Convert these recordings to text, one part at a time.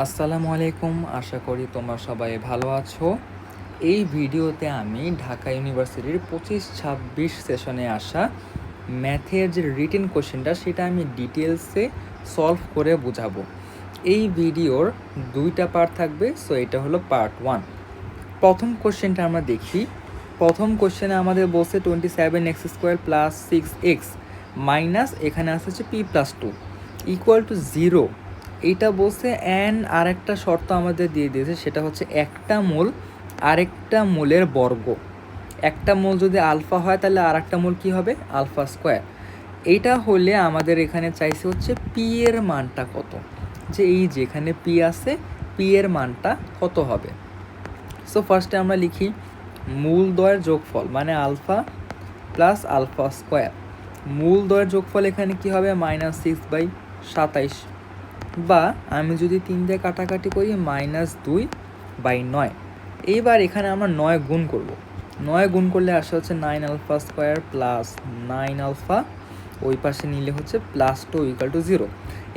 আসসালামু আলাইকুম, আশা করি তোমরা সবাই ভালো আছো। এই ভিডিওতে আমি ঢাকা ইউনিভার্সিটির 25-26 সেশনে আসা ম্যাথের যে রিটেন কোশ্চেনটা সেটা আমি ডিটেলসে সলভ করে বোঝাবো। এই ভিডিওর দুইটা পার্ট থাকবে, সো এটা হলো পার্ট 1। প্রথম কোশ্চেনটা আমরা দেখি। প্রথম কোশ্চেনে আমাদের বলছে 27x² প্লাস 6x মাইনাস এখানে আসছে p+2 ইকুয়াল টু 0। এইটা বলছে অ্যান্ড আরেকটা শর্ত আমাদের দিয়ে দিয়েছে, সেটা হচ্ছে একটা মূল আরেকটা মূলের বর্গ। একটা মূল যদি আলফা হয় তাহলে আরেকটা মূল কী হবে? Alpha square. এইটা হলে আমাদের এখানে চাইছে হচ্ছে পি এর মানটা কত, যে এই যেখানে পি আছে পি এর মানটা কত হবে। সো ফার্স্টে আমরা লিখি মূলদ্বয়ের যোগফল মানে আলফা প্লাস আলফা স্কোয়ার। মূলদ্বয়ের যোগফল এখানে কি হবে? -6/27, বা আমি যদি 3 দিয়ে কাটাকাটি করি -2/9। এইবার এখানে আমরা 9 গুণ করব। 9 গুণ করলে আসে হচ্ছে 9 আলফা স্কোয়ার প্লাস 9 আলফা, ওই পাশে নিলে হচ্ছে +2 = 0।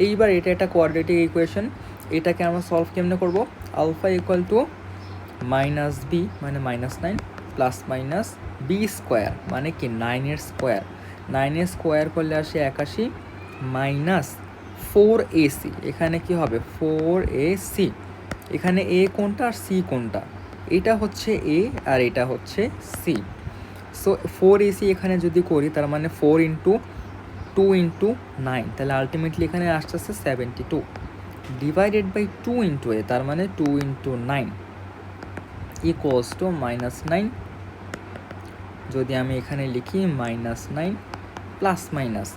এইবার এটা একটা কোয়াড্রেটিক ইকুয়েশন, এটাকে আমরা সলভ কেমনে করব? আলফা ইকুয়াল টু -b মানে -9 প্লাস মাইনাস বি স্কোয়ার মানে কি 9-এর স্কোয়ার। 9-এর স্কোয়ার করলে আসে 81 মাইনাস 4ac, এখানে কি হবে? 4ac। এখানে a কোনটা আর c কোনটা? এটা হচ্ছে a আর এটা হচ্ছে c। সো 4ac এখানে যদি করি তার মানে 4 × 2 × 9, তাহলে আলটিমেটলি এখানে আসতেছে 72 ডিভাইডেড বাই 2 × a, তার মানে 2 × 9 ইকুয়ালস টু -9। যদি আমি এখানে লিখি -9 প্লাস মাইনাস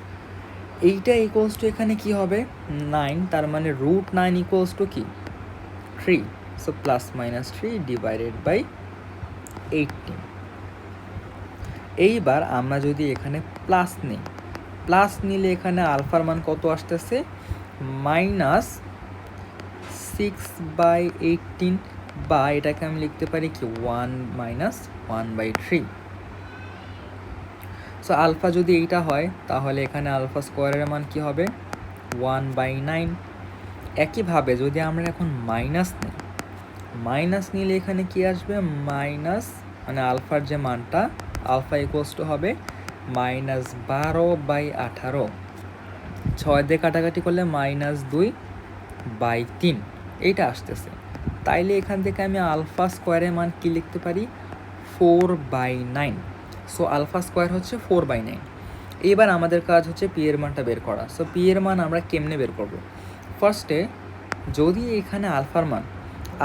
এইটা ইকুয়ালস টু এখানে কি হবে? 9, তার মানে √9 ইকুয়ালস টু কি? 3। So +-3 divided by 18। এইবার আমরা যদি এখানে প্লাস নিই, প্লাস নিলে এখানে আলফার মান কত আসতেছে? -6/18, বা এটাকে আমি লিখতে পারি কি 1-1/3। সো আলফা যদি এইটা হয় তাহলে এখানে আলফা স্কোয়ারের মান কি হবে? 1/9। একইভাবে যদি আমরা এখন মাইনাস নিই, মাইনাস নিলে এখানে কি আসবে? মাইনাস মানে আলফার যে মানটা আলফা ইকুয়ালস টু হবে -12/18। 6 দিয়ে কাটাকাটি করলে -2/3 এইটা আসতেছে। তাইলে এখান থেকে আমি আলফা স্কোয়ারের মান কি লিখতে পারি? 4/9। সো আলফা স্কোয়ার হচ্ছে 4/9। এবার আমাদের কাজ হচ্ছে পি এর মানটা বের করা। সো পি এর মান আমরা কেমনে বের করব? ফার্স্টে যদি এখানে আলফার মান,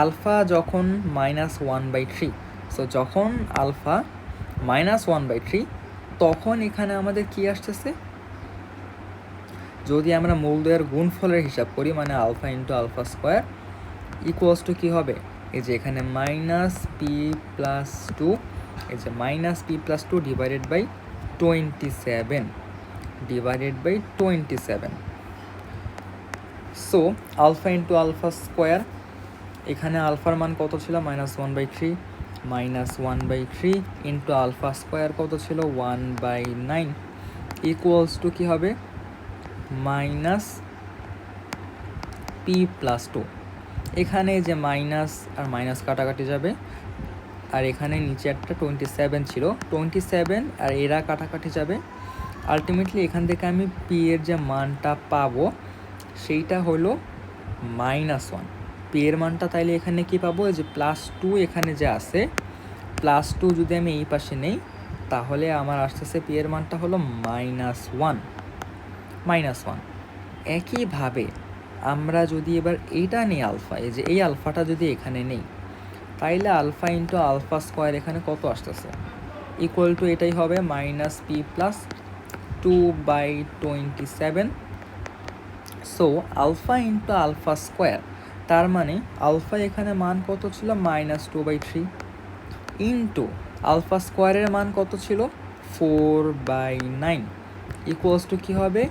আলফা যখন -1/3, সো যখন আলফা -1/3 তখন এখানে আমাদের কি আসতেছে? যদি আমরা মূলদ্বয়ের গুণফলের হিসাব করি মানে alpha × alpha square equals to কী হবে? এই যে এখানে -p+2, এই যে -p+2 divided by 27। So alpha × alpha square, এখানে আলফার মান কত ছিল? -1/3, -1/3 ইন্টু আলফা স্কোয়ার কত ছিল? 1/9 ইকুয়ালস টু কী হবে? -p+2। এখানে যে মাইনাস আর মাইনাস কাটাকাটি যাবে, আর এখানে নিচে একটা 27 ছিল, 27 আর এরা কাটাকাটি যাবে। আলটিমেটলি এখান থেকে আমি পি এর যে মানটা পাবো সেইটা হলো -1। পি এর মানটা তাইলে এখানে কি পাবো? এই যে +2 এখানে যে আছে, +2 যদি আমি এই পাশে নেই তাহলে আমার আসতেছে পি এর মানটা হলো -1। একইভাবে আমরা যদি এবার এইটা নিই আলফা, এই যে এই আলফাটা যদি এখানে নেই তাইলে আলফা × আলফা স্কোয়ার এখানে কত আসতেছে? ইকুয়াল টু এটাই হবে -p+2/27। So alpha × alpha square, তার মানে আলফা এখানে মান কত ছিল? -2/3 ইন্টু আলফা স্কোয়ারের মান কত ছিল? 4/9 ইকুয়ালস টু কী হবে?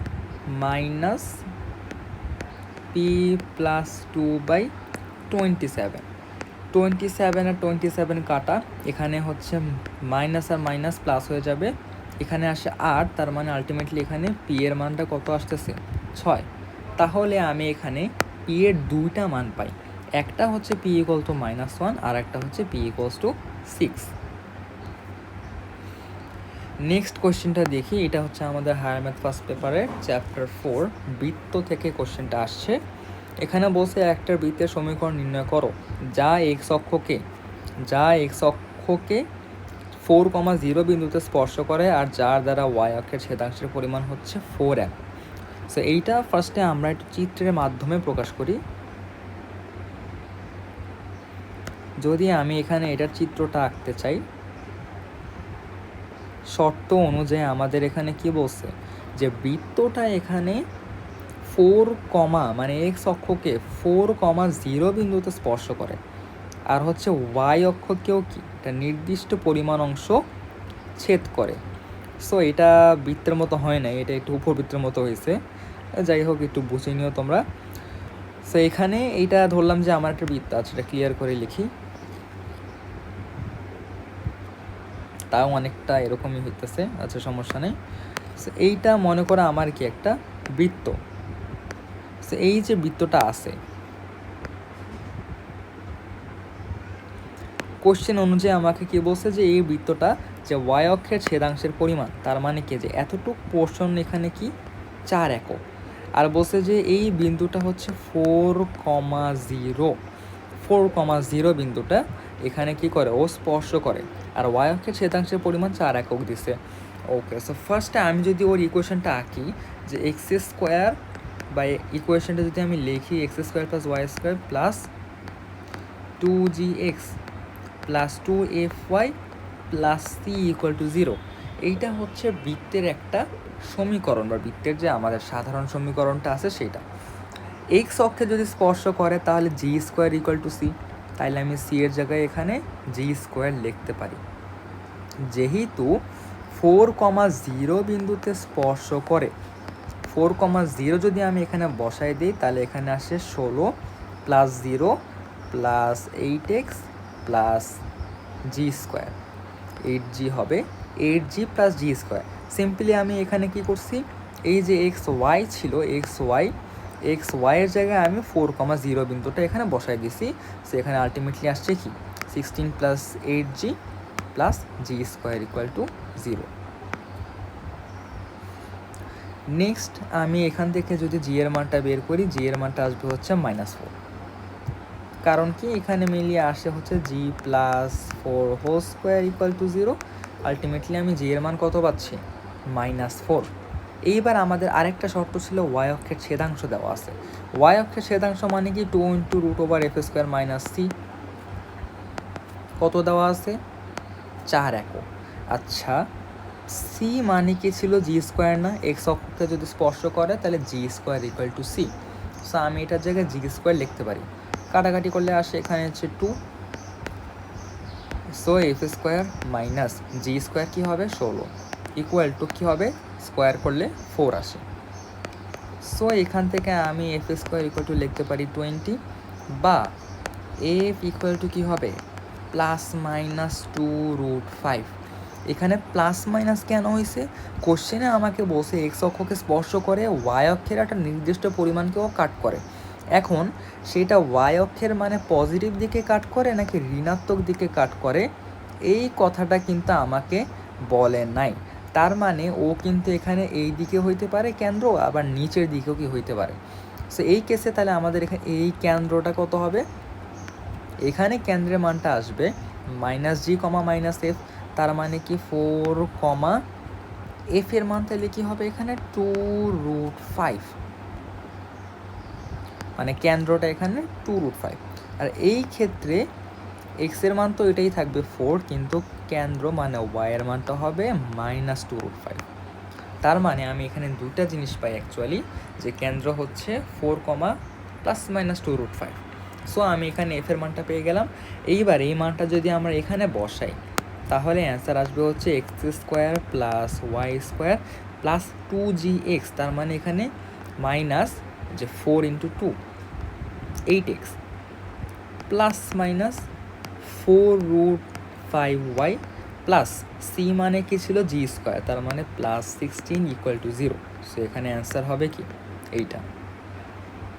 -p+2/27। 27 আর 27 কাটা, এখানে হচ্ছে মাইনাস আর মাইনাস প্লাস হয়ে যাবে, এখানে আসে 8, তার মানে আলটিমেটলি এখানে পি এর মানটা কত আসতেছে? 6। তাহলে আমি এখানে পি এর দুইটা মান পাই, একটা হচ্ছে পি ইকুয়াল টু -1 আর একটা হচ্ছে পি ইকুয়ালস টু 6। নেক্সট কোশ্চেনটা দেখি, এটা হচ্ছে আমাদের হায়ার ম্যাথ ফার্স্ট পেপারের চ্যাপ্টার 4 বৃত্ত থেকে কোশ্চেনটা আসছে। এখানে বলছে একটা বৃত্তের সমীকরণ নির্ণয় করো যা এক্স অক্ষকে 4,0 বিন্দুতে স্পর্শ করে আর যার দ্বারা ওয়াই অক্ষের ছেদাংশের পরিমাণ হচ্ছে 4m। সো এইটা ফার্স্টে আমরা একটু চিত্রের মাধ্যমে প্রকাশ করি। যদি আমি এখানে এটার চিত্রটা আঁকতে চাই, শর্ত অনুযায়ী আমাদের এখানে কি বলছে যে বৃত্তটা এখানে 4, মানে এক্স অক্ষকে 4,0 বিন্দুতে স্পর্শ করে আর হচ্ছে ওয়াই অক্ষকেও কি একটা নির্দিষ্ট পরিমাণ অংশ ছেদ করে। সো এটা বৃত্তের মতো হয় না, এটা একটু উপবৃত্তের মতো হয়েছে। যাই হোক, একটু বুঝে নিও তোমরা। সো এখানে এইটা ধরলাম যে আমার একটা বৃত্ত আছে, এটা ক্লিয়ার করে লিখি। তাও অনেকটা এরকমই হইতেছে, আচ্ছা সমস্যা নেই। সো এইটা মনে করো আমার কি একটা বৃত্ত। সো এই যে বৃত্তটা আছে, কোশ্চেন অনুযায়ী আমাকে কি বলছে যে এই বৃত্তটা যে ওয়াই অক্ষের ছেদাংশের পরিমাণ, তার মানে কি যে এতটুক পোর্শন এখানে কি 4 একক। আর বলছে যে এই বিন্দুটা হচ্ছে 4,0 বিন্দুটা এখানে কি করে, ও স্পর্শ করে আর ওয়াই অক্ষের ছেদাংশের পরিমাণ 4 একক দিছে। ওকে, সো ফার্স্টে আমি যদি ওর ইকুয়েশনটা আঁকি যে এক্স স্কোয়ার বা ইকুয়েশনটা যদি আমি লিখি x square plus y square plus 2gx plus 2fy plus c equal to 0, এইটা হচ্ছে বৃত্তের একটা সমীকরণ বা বৃত্তের যে আমাদের সাধারণ সমীকরণটা আছে সেটা। এক্স অক্ষে যদি স্পর্শ করে তাহলে g square equal to C, তাইলে আমি সি এর জায়গায় এখানে জি স্কোয়ার লিখতে পারি। যেহেতু 4,0 বিন্দুতে স্পর্শ করে, 4,0 যদি আমি এখানে বসাই দিই তাহলে এখানে আসে 16 plus 0 plus 8x plus G square, 8g হবে, 8g plus G square. Simply আমি এখানে কি করছি, এই যে এক্স ওয়াই ছিল, এক্স ওয়াইয়ের জায়গায় আমি 4,0 বিন্দুটা এখানে বসাই দিছি। সো এখানে আলটিমেটলি আসছে কি 16 plus 8g plus G square equal to 0। Next আমি এখান থেকে যদি জি এর মানটা বের করি, জি এর মানটা আসবে হচ্ছে -4, কারণ কি এখানে মিলিয়ে আসে হচ্ছে g plus 4 whole square equal to 0। Ultimately আমি জি এর মান কত পাচ্ছি, -4। এইবার আমাদের আরেকটা শর্ত ছিল ওয়াই অক্ষের ছেদাংশ দেওয়া আছে। ওয়াই অক্ষের ছেদাংশ মানে কি 2 × √f² - c, কত দেওয়া আছে 4 একক। আচ্ছা, সি মানে কি ছিল জি স্কোয়ার না, এক্স অক্ষকে যদি স্পর্শ করে তাহলে g square equal to c. So আমি এটার জায়গায় জি স্কোয়ার লিখতে পারি, কাটাকাটি করলে আসে এখানে হচ্ছে 2। So F square minus G square কী হবে 16 ইকুয়াল টু কী হবে, স্কোয়ার করলে 4 আসে। সো এখান থেকে আমি এফ স্কোয়ার ইকুয়াল টু লিখতে পারি 20, বা এফ ইকুয়াল টু কী হবে +-2√5। এখানে প্লাস মাইনাস কেন হয়েছে, কোশ্চেনে আমাকে বলছে এক্স অক্ষকে স্পর্শ করে ওয়াই অক্ষের একটা নির্দিষ্ট পরিমাণকেও কাট করে। এখন সেটা ওয়াই অক্ষের মানে পজিটিভ দিকে কাট করে নাকি ঋণাত্মক দিকে কাট করে, এই কথাটা কিন্তু আমাকে বলে নাই। তার মানে ও কিন্তু এখানে এই দিকে হইতে পারে কেন্দ্র, আবার নিচের দিকেও কি হইতে পারে। সো এই কেসে তাহলে আমাদের এখানে এই কেন্দ্রটা কত হবে, এখানে কেন্দ্রের মানটা আসবে -g, -f, তার মানে কি 4, f এর মান তাহলে কি হবে এখানে 2√5, মানে কেন্দ্রটা এখানে 2√5। আর এই ক্ষেত্রে এক্স এর মান তো এটাই থাকবে 4, কিন্তু কেন্দ্র মানে ওয়াই এর মানটা হবে -2√5। তার মানে আমি এখানে দুটা জিনিস পাই অ্যাকচুয়ালি, যে কেন্দ্র হচ্ছে 4, +-2√5। সো আমি এখানে এফ এর মানটা পেয়ে গেলাম। এইবার এই মানটা যদি আমরা এখানে বসাই তাহলে অ্যান্সার আসবে হচ্ছে x square plus y square plus 2gx, তার মানে এখানে মাইনাস যে 4 × 2 8x plus minus 4√5y plus C মানে কি ছিল জি স্কোয়ার, তার মানে +16 ইকুয়াল টু 0। সো এখানে অ্যান্সার হবে কি এইটা।